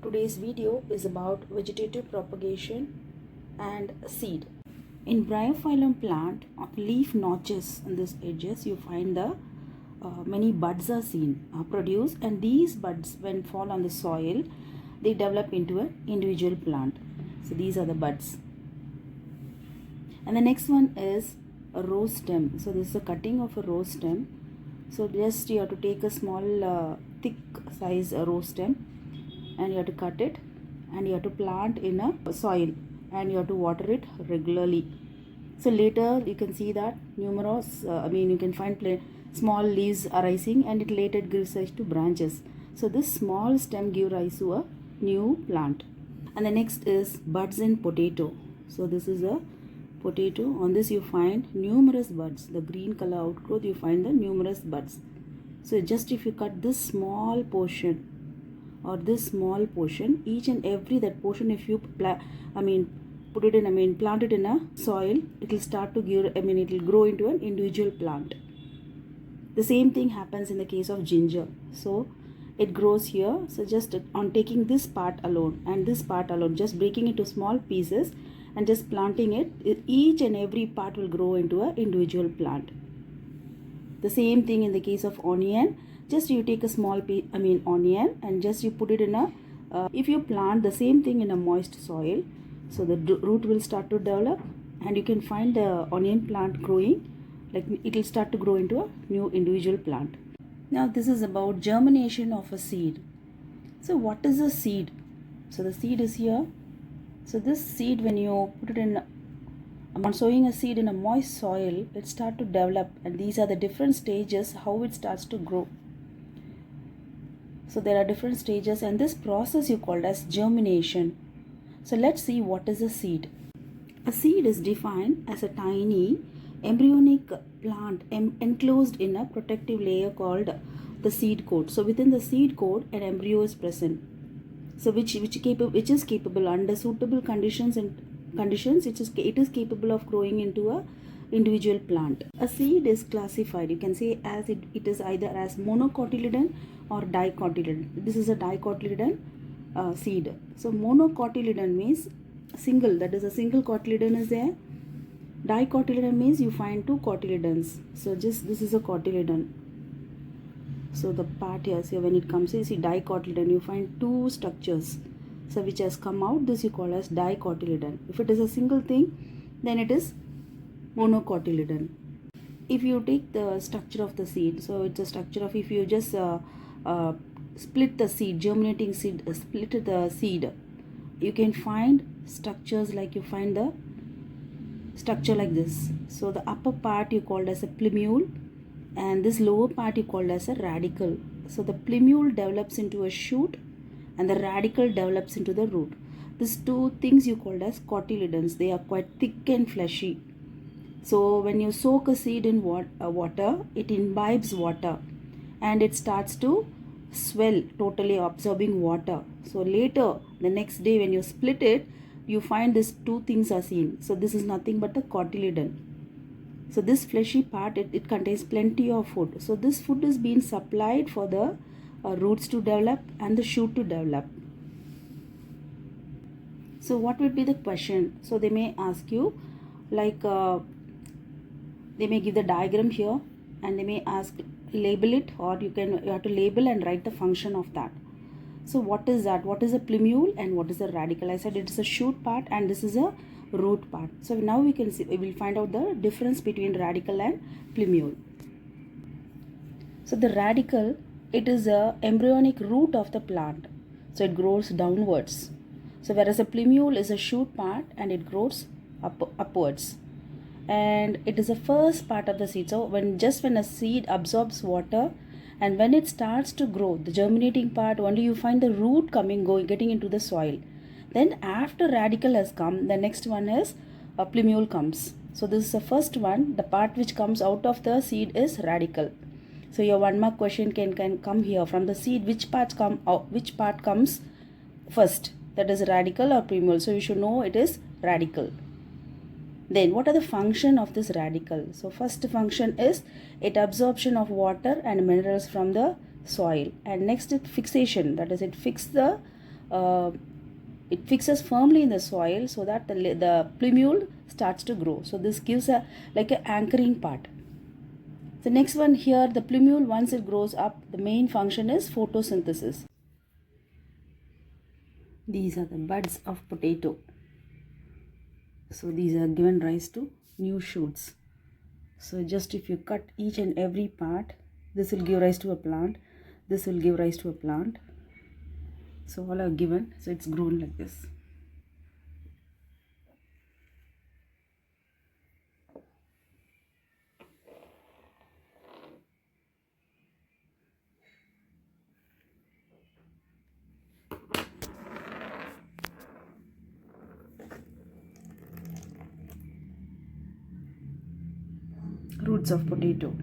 Today's video is about vegetative propagation and seed. In bryophyllum plant, on leaf notches on these edges, you find the many buds are seen produced, and these buds, when fall on the soil, they develop into an individual plant. So these are the buds. And the next one is a rose stem. So this is a cutting of a rose stem. So just you have to take a small thick size rose stem, and you have to cut it, and you have to plant in a soil, and you have to water it regularly. So later you can see that numerous you can find small leaves arising, and it later gives rise to branches. So this small stem gives rise to a new plant. And the next is buds in potato. So this is a potato. On this you find numerous buds. The green color outgrowth, you find the numerous buds. So just if you cut this small portion or this small portion, each and every that portion, if you plant it in a soil, it will start to give, it will grow into an individual plant. The same thing happens in the case of ginger. So it grows here. So just on taking this part alone and this part alone, just breaking it to small pieces and just planting it, each and every part will grow into an individual plant. The same thing in the case of onion. Just you take a small onion, and just you put it in a if you plant the same thing in a moist soil, so the root will start to develop, and you can find the onion plant growing, like it will start to grow into a new individual plant. Now this is about germination of a seed. So what is a seed? So the seed is here. So this seed, when you put it in, sowing a seed in a moist soil, it starts to develop, and these are the different stages how it starts to grow. So there are different stages, and this process you called as germination. So let's see what is a seed. A seed is defined as a tiny embryonic plant enclosed in a protective layer called the seed coat. So within the seed coat, an embryo is present. So which is capable under suitable conditions, it is capable of growing into a individual plant. A seed is classified, you can say, as it is either as monocotyledon or dicotyledon. This is a dicotyledon seed. So monocotyledon means single, that is a single cotyledon is there. Dicotyledon means you find two cotyledons. So just this is a cotyledon. So the part here, so when it comes to dicotyledon, you find two structures. So which has come out, this you call as dicotyledon. If it is a single thing, then it is monocotyledon. If you take the structure of the seed, so it's a structure of, if you just split the seed, germinating seed, split the seed, you can find structures like, you find the structure like this. So the upper part you called as a plumule, and this lower part you called as a radicle. So the plumule develops into a shoot, and the radicle develops into the root. These two things you called as cotyledons. They are quite thick and fleshy. So when you soak a seed in water, it imbibes water, and it starts to swell, totally absorbing water. So later, the next day when you split it, you find these two things are seen. So this is nothing but the cotyledon. So this fleshy part, it contains plenty of food. So this food is being supplied for the roots to develop and the shoot to develop. So what would be the question? So they may ask you, like they may give the diagram here, and they may ask label it, or you have to label and write the function of that. So what is that? What is a plumule and what is a radicle? I said it is a shoot part and this is a root part. So now we will find out the difference between radicle and plumule. So the radicle, it is a embryonic root of the plant. So it grows downwards. So whereas a plumule is a shoot part and it grows upwards. And it is the first part of the seed. So when a seed absorbs water, and when it starts to grow, the germinating part, only you find the root getting into the soil. Then after radicle has come, the next one is a plumule comes. So this is the first one. The part which comes out of the seed is radicle. So your 1 mark question can come here. From the seed, which part comes first? That is radicle or plumule. So you should know it is radicle. Then what are the function of this radicle? So first function is it absorption of water and minerals from the soil, and next it fixation, that is it fix the it fixes firmly in the soil so that the plumule starts to grow. So this gives a like an anchoring part. The next one here, the plumule, once it grows up, the main function is photosynthesis. These are the buds of potato. So these are given rise to new shoots. So just if you cut each and every part, this will give rise to a plant, this will give rise to a plant. So all are given, so it's grown like this. Roots of potato.